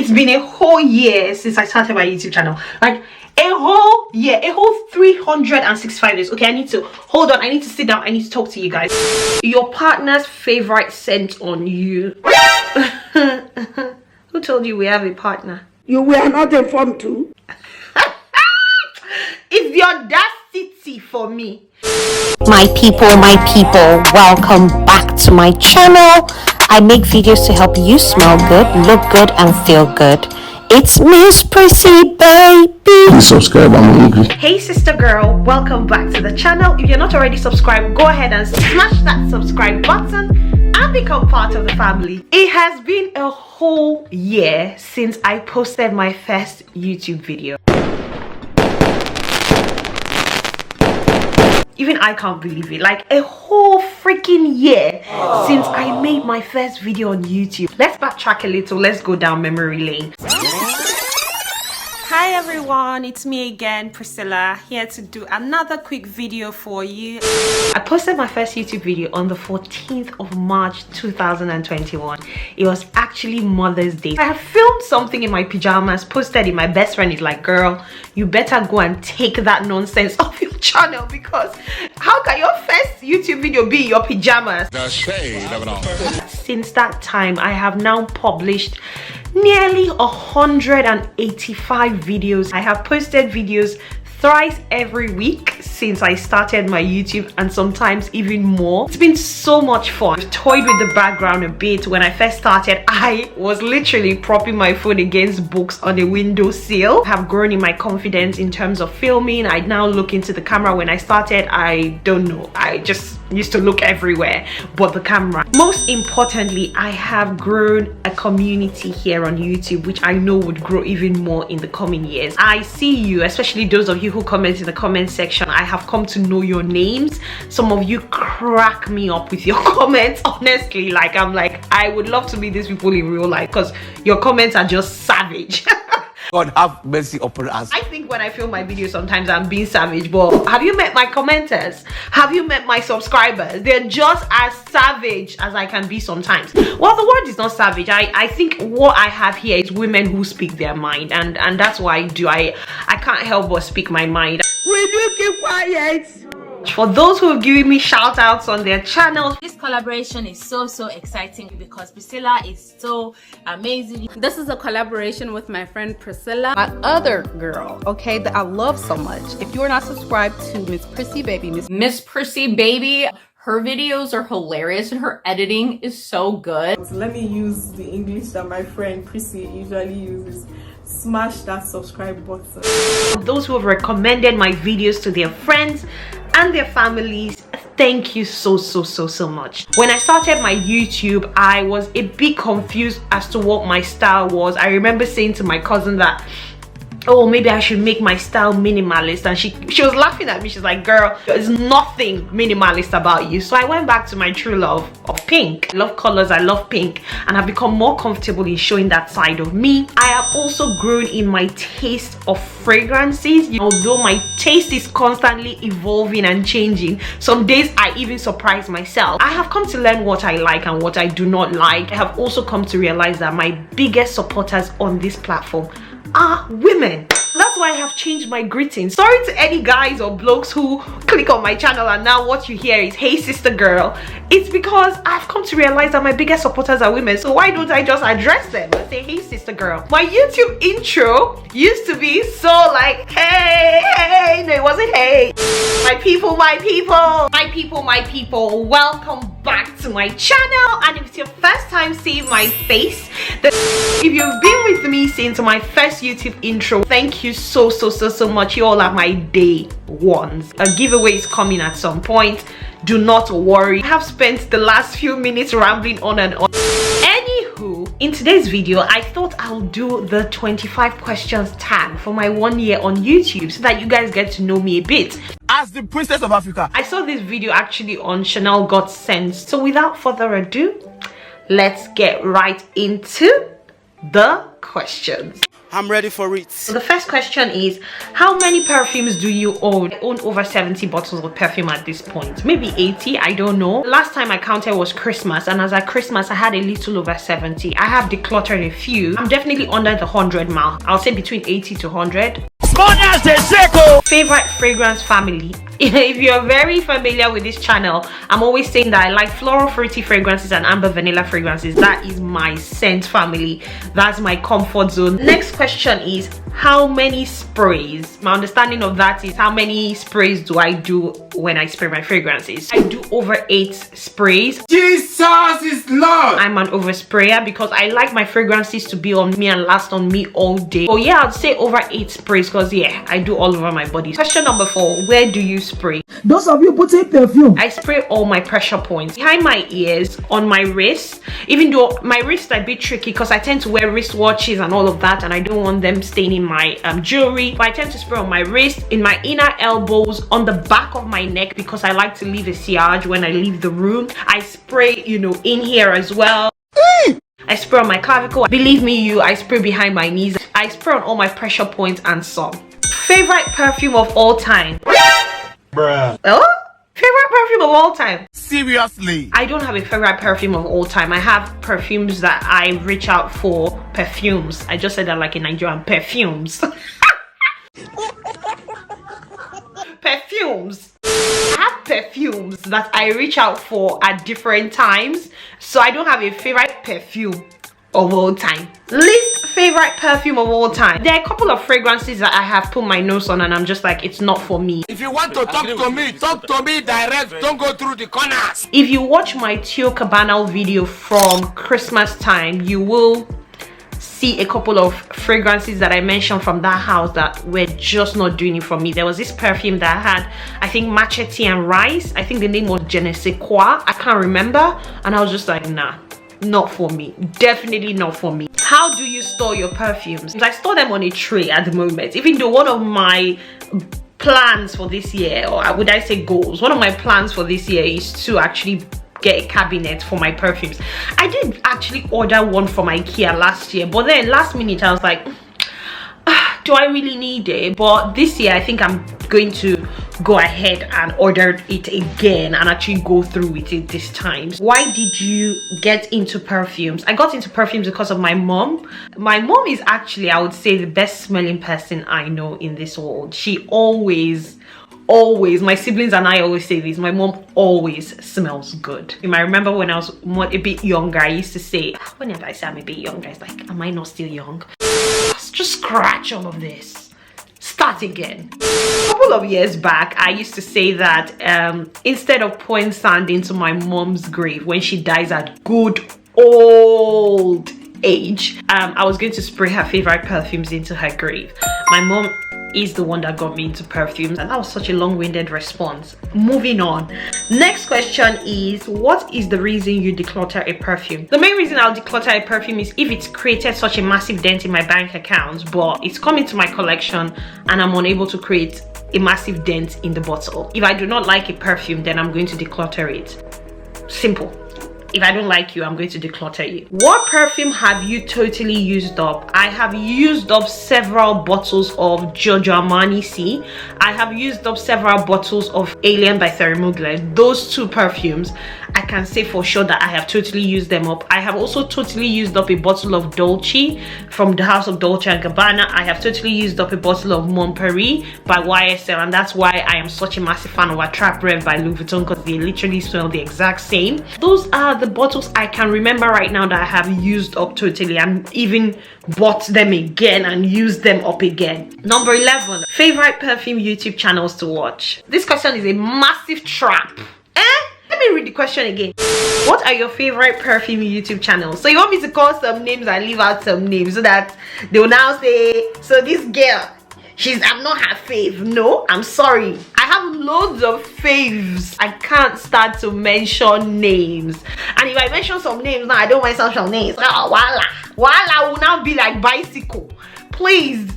It's been a whole year since I started my YouTube channel. Like a whole year, a whole 365 days. Okay, I need to hold on, I need to sit down, I need to talk to you guys. Your partner's favorite scent on you. Who told you we have a partner? You were not informed too. It's the audacity for me. My people, welcome back to my channel. I make videos to help you smell good, look good, and feel good. It's Miss Prissy, baby. Please subscribe, I'm hungry. Hey sister girl, welcome back to the channel. If you're not already subscribed, go ahead and smash that subscribe button and become part of the family. It has been a whole year since I posted my first YouTube video. Even I can't believe it. Like a whole freaking year since I made my first video on YouTube. Let's backtrack a little. Let's go down memory lane. Hi everyone, it's me again, Priscilla, here to do another quick video for you. I posted my first YouTube video on the 14th of March 2021. It was actually Mother's Day. I have filmed something in my pajamas, posted it. My best friend is like, girl, you better go and take that nonsense off your channel, because how can your first YouTube video be in your pajamas? The shade of it all. Since that time, I have now published nearly 185 videos. I have posted videos thrice every week since I started my YouTube, and sometimes even more. It's been so much fun. I've toyed with the background a bit. When I first started, I was literally propping my phone against books on a windowsill. I have grown in my confidence in terms of filming. I now look into the camera. When I started, I don't know, I just used to look everywhere but the camera. Most importantly, I have grown a community here on YouTube, which I know would grow even more in the coming years. I see you, especially those of you who comment in the comment section. I have come to know your names. Some of you crack me up with your comments, honestly. Like, I'm like, I would love to meet these people in real life because your comments are just savage. God have mercy upon us. I think when I film my videos, sometimes I'm being savage, but have you met my commenters? Have you met my subscribers? They're just as savage as I can be sometimes. Well, the word is not savage. I think what I have here is women who speak their mind, and that's what I do. I can't help but speak my mind. Will you keep quiet? For those who have given me shout outs on their channels, this collaboration is so exciting because Priscilla is so amazing. This is a collaboration with my friend Priscilla, my other girl, okay, that I love so much. If you are not subscribed to Miss Prissy Baby, Miss Prissy Baby, her videos are hilarious and her editing is so good. Let me use the English that my friend Prissy usually uses. Smash that subscribe button. Those who have recommended my videos to their friends and their families, thank you so much. When I started my YouTube, I was a bit confused as to what my style was. I remember saying to my cousin that, oh, maybe I should make my style minimalist, and she was laughing at me. She's like, girl, there's nothing minimalist about you. So I went back to my true love of pink. I love colors, I love pink, and I've become more comfortable in showing that side of me. I have also grown in my taste of fragrances. Although my taste is constantly evolving and changing, some days I even surprise myself. I have come to learn what I like and what I do not like. I have also come to realize that my biggest supporters on this platform are women. That's why I have changed my greetings. Sorry to any guys or blokes who click on my channel and now what you hear is, hey sister girl. It's because I've come to realize that my biggest supporters are women. So why don't I just address them and say, hey sister girl? My YouTube intro used to be so like, hey, no, it wasn't hey. My people, welcome back to my channel. And if it's your first time seeing my face, if you've been with me since my first YouTube intro, thank you so much. You all are my day ones. A giveaway is coming at some point. Do not worry. I have spent the last few minutes rambling on and on. Anywho, in today's video, I thought I'll do the 25 questions tag for my 1 year on YouTube so that you guys get to know me a bit. As the Princess of Africa. I saw this video actually on Chanel Got Sense. So without further ado, let's get right into the questions. I'm ready for it. So the first question is, how many perfumes do you own? I own over 70 bottles of perfume at this point. Maybe 80, I don't know. Last time I counted was Christmas, and as at Christmas I had a little over 70. I have decluttered a few. I'm definitely under the 100 mark. I'll say between 80 to 100. Favorite fragrance family. If you're very familiar with this channel, I'm always saying that I like floral fruity fragrances and amber vanilla fragrances. That is my scent family. That's my comfort zone. Next question is, how many sprays? My understanding of that is, how many sprays do I do when I spray my fragrances? I do over 8 sprays. Jesus is Lord. I'm an oversprayer because I like my fragrances to be on me and last on me all day. Oh yeah, I'd say over 8 sprays because yeah, I do all over my body. Question number 4, where do you spray? Those of you putting perfume. I spray all my pressure points behind my ears, on my wrist, even though my wrists are a bit tricky because I tend to wear wristwatches and all of that, and I don't want them staining my jewelry. But I tend to spray on my wrist, in my inner elbows, on the back of my neck because I like to leave a sillage when I leave the room. I spray, you know, in here as well. I spray on my clavicle. Believe me, I spray behind my knees. I spray on all my pressure points and some. Favorite perfume of all time? Bruh. Oh? Favorite perfume of all time? Seriously? I don't have a favorite perfume of all time. I have perfumes that I reach out for. Perfumes. I just said that like in Nigerian. Perfumes. Perfumes. I have perfumes that I reach out for at different times. So I don't have a favorite perfume of all time. Least favorite perfume of all time. There are a couple of fragrances that I have put my nose on and I'm just like, it's not for me. If you want to talk to me direct. Don't go through the corners. If you watch my Tio Cabana video from Christmas time, you will see a couple of fragrances that I mentioned from that house that were just not doing it for me. There was this perfume that had, I think, machete and rice. I think the name was Je ne sais quoi. I can't remember. And I was just like, nah, not for me. Definitely not for me. How do you store your perfumes? I store them on a tray at the moment, even though one of my plans for this year, or would I say goals, one of my plans for this year is to actually get a cabinet for my perfumes. I did actually order one from IKEA last year, but then last minute I was like, do I really need it? But this year I think I'm going to go ahead and order it again and actually go through with it this time. Why did you get into perfumes? I got into perfumes because of my mom. My mom is actually, I would say, the best smelling person I know in this world. She always, my siblings and I always say this, my mom always smells good. You might remember when I was a bit younger, I used to say, whenever I say I'm a bit younger, it's like, am I not still young? Just scratch all of this, start again. A couple of years back, I used to say that instead of pouring sand into my mom's grave when she dies at good old age, I was going to spray her favorite perfumes into her grave. My mom is the one that got me into perfumes, and that was such a long-winded response. Moving on. Next question is, what is the reason you declutter a perfume? The main reason I'll declutter a perfume is if it's created such a massive dent in my bank account, but it's come into my collection and I'm unable to create a massive dent in the bottle. If I do not like a perfume, then I'm going to declutter it. Simple. If I don't like you, I'm going to declutter you. What perfume have you totally used up? I have used up several bottles of Giorgio Armani C. I have used up several bottles of Alien by Thierry Mugler. Those two perfumes, I can say for sure that I have totally used them up. I have also totally used up a bottle of Dolce from the house of Dolce & Gabbana. I have totally used up a bottle of Mon Paris by YSL, and that's why I am such a massive fan of Attrape Rev by Louis Vuitton, because they literally smell the exact same. Those are the bottles I can remember right now that I have used up totally, and even bought them again and used them up again. Number 11, favorite perfume YouTube channels to watch. This question is a massive trap. Let me read the question again. What are your favorite perfume YouTube channels? So you want me to call some names and leave out some names so that they will now say, so this girl, I'm not her fave. No, I'm sorry. I have loads of faves. I can't start to mention names. And if I mention some names now, I don't want some names. Voila will now be like bicycle. Please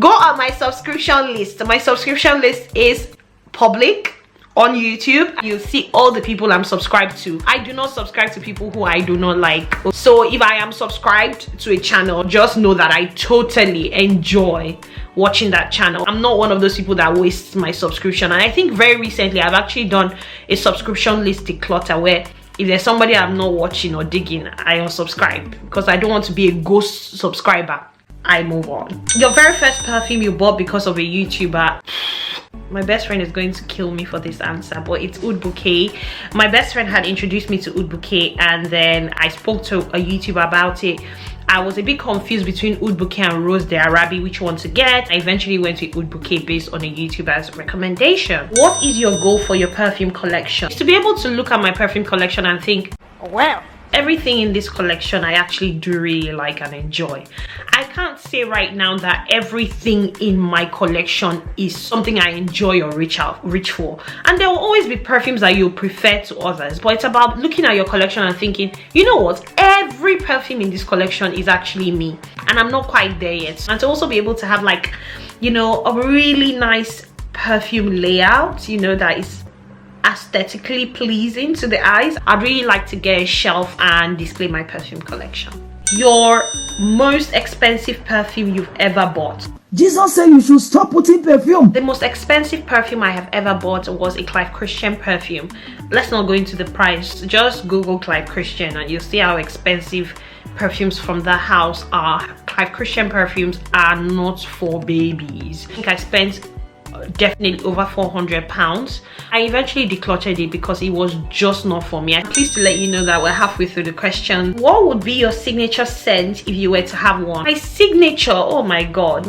go on my subscription list. My subscription list is public, on YouTube, you'll see all the people I'm subscribed to. I do not subscribe to people who I do not like. So if I am subscribed to a channel, just know that I totally enjoy watching that channel. I'm not one of those people that wastes my subscription. And I think very recently I've actually done a subscription list declutter where if there's somebody I'm not watching or digging, I unsubscribe because I don't want to be a ghost subscriber. I move on. Your very first perfume you bought because of a YouTuber. My best friend is going to kill me for this answer, but it's Oud Bouquet. My best friend had introduced me to Oud Bouquet, and then I spoke to a YouTuber about it. I was a bit confused between Oud Bouquet and Rose de Arabi, which one to get. I eventually went with Oud Bouquet based on a YouTuber's recommendation. What is your goal for your perfume collection? Is to be able to look at my perfume collection and think, wow, everything in this collection I actually do really like and enjoy. I can't say right now that everything in my collection is something I enjoy or reach for. And there will always be perfumes that you prefer to others, but it's about looking at your collection and thinking, you know what, every perfume in this collection is actually me, and I'm not quite there yet. And to also be able to have, like, you know, a really nice perfume layout, you know, that is aesthetically pleasing to the eyes. I'd really like to get a shelf and display my perfume collection. Your most expensive perfume you've ever bought? Jesus said you should stop putting perfume. The most expensive perfume I have ever bought was a Clive Christian perfume. Let's not go into the price, just Google Clive Christian and you'll see how expensive perfumes from that house are. Clive Christian perfumes are not for babies. I think I spent definitely over £400. I eventually decluttered it because it was just not for me. I'm pleased to let you know that we're halfway through the question. What would be your signature scent if you were to have one? My signature, oh my god,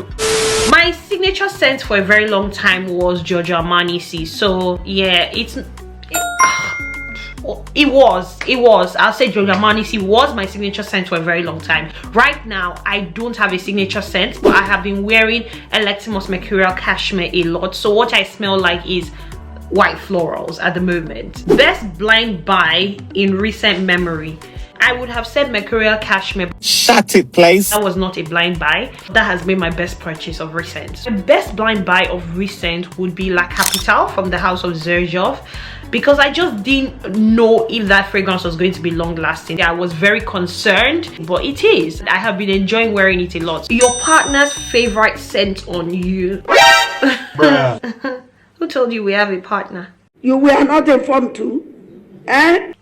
my signature scent for a very long time was Giorgio Armani C. So yeah, I'll say Giorgio Armani C was my signature scent for a very long time. Right now I don't have a signature scent, but I have been wearing Electimos Mercurial Cashmere a lot, so what I smell like is white florals at the moment. Best blind buy in recent memory, I would have said Mercurial Cashmere. Shut it, please. That was not a blind buy. That has been my best purchase of recent. The best blind buy of recent would be La Capitale from the house of Xerjoff, because I just didn't know if that fragrance was going to be long lasting. I was very concerned, but it is. I have been enjoying wearing it a lot. Your partner's favorite scent on you? Who told you we have a partner? You were not informed too, eh?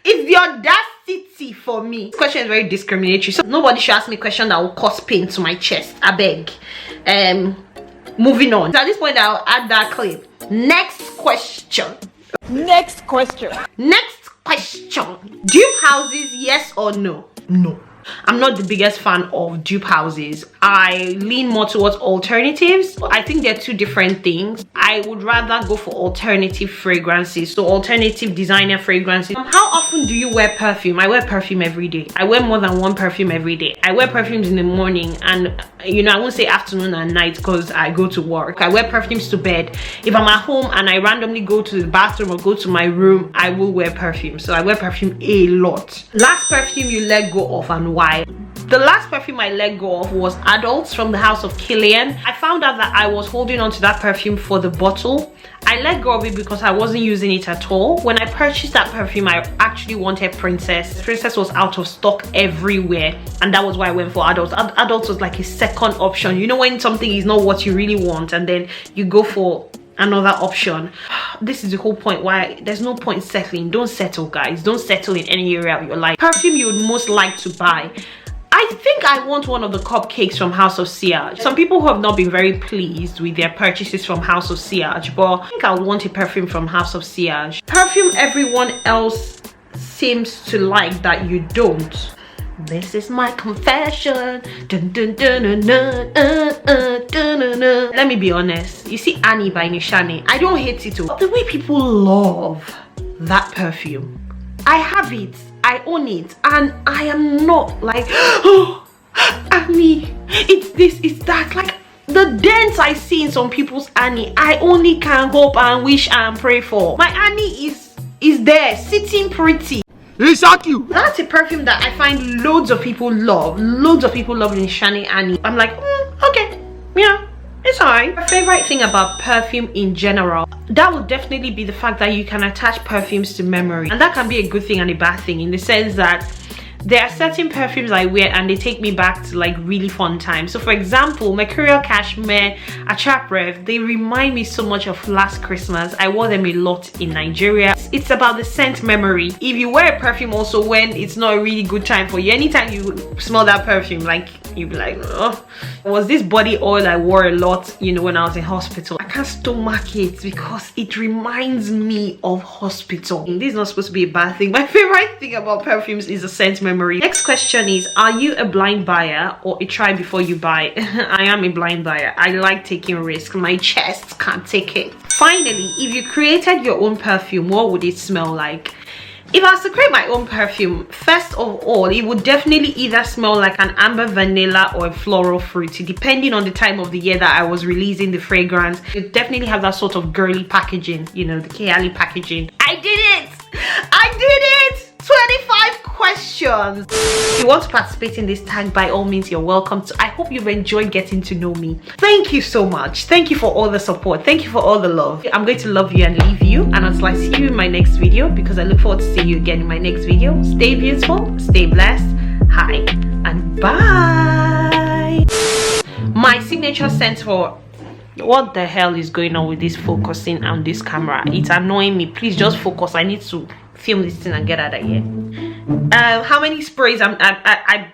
It's the audacity for me. This question is very discriminatory, so nobody should ask me a question that will cause pain to my chest. I beg. Moving on. So at this point, I'll add that clip. Next question. Next question. Next question. Dupe houses, yes or no? No. I'm not the biggest fan of dupe houses. I lean more towards alternatives. I think they're two different things. I would rather go for alternative fragrances, so alternative designer fragrances. How often do you wear perfume? I wear perfume every day. I wear more than one perfume every day. I wear perfumes in the morning, and you know, I won't say afternoon and night because I go to work. I wear perfumes to bed. If I'm at home and I randomly go to the bathroom or go to my room, I will wear perfume. So I wear perfume a lot. Last perfume you let go of and why? The last perfume I let go of was Adults from the house of Kilian. I found out that I was holding on to that perfume for the bottle. I let go of it because I wasn't using it at all. When I purchased that perfume, I actually wanted Princess. Princess was out of stock everywhere, and that was why I went for Adults. Adults was like a second option. You know, when something is not what you really want and then you go for another option. This is the whole point why there's no point settling. Don't settle, guys. Don't settle in any area of your life. Perfume you would most like to buy. I think I want one of the cupcakes from House of Siage. Some people who have not been very pleased with their purchases from House of Siage, but I think I would want a perfume from House of Siage. Perfume everyone else seems to like that you don't. This is my confession. Dun, dun, dun, dun, dun, dun, dun, dun. Let me be honest. You see Annie by Nishane, I don't hate it too. The way people love that perfume. I have it, I own it, and I am not like, oh, Annie, it's this, it's that. Like the dents I see in some people's Annie, I only can hope and wish and pray for. My Annie is there, sitting pretty. That's a perfume that I find loads of people love. Loads of people love Nishane Annie. I'm like, okay, yeah, It's alright. My favorite thing about perfume in general, that would definitely be the fact that you can attach perfumes to memory, and that can be a good thing and a bad thing, in the sense that there are certain perfumes I wear and they take me back to like really fun times. So for example, Mercurial Cashmere, Achap Rev, they remind me so much of last Christmas. I wore them a lot in Nigeria. It's about the scent memory. If you wear a perfume also when it's not a really good time for you, anytime you smell that perfume, like you'll be like, oh. It was this body oil I wore a lot, you know, when I was in hospital. I can't stomach it because it reminds me of hospital. This is not supposed to be a bad thing. My favorite thing about perfumes is the scent memory. Next question is, are you a blind buyer or a try before you buy? I am a blind buyer. I like taking risks. My chest can't take it. Finally, if you created your own perfume, what would it smell like? If I was to create my own perfume, first of all, it would definitely either smell like an amber vanilla or a floral fruity, depending on the time of the year that I was releasing the fragrance. It definitely have that sort of girly packaging, you know, the K-Ali packaging. I did it! I did it! 25 questions. If you want to participate in this tag, by all means, you're welcome to. I hope you've enjoyed getting to know me. Thank you so much. Thank you for all the support. Thank you for all the love. I'm going to love you and leave you, and until I see you in my next video, because I look forward to seeing you again in my next video. Stay beautiful, stay blessed. Hi and bye. My signature scent for... What the hell is going on with this focusing on this camera? It's annoying me. Please just focus. I need to film this thing and get out of here. How many sprays? I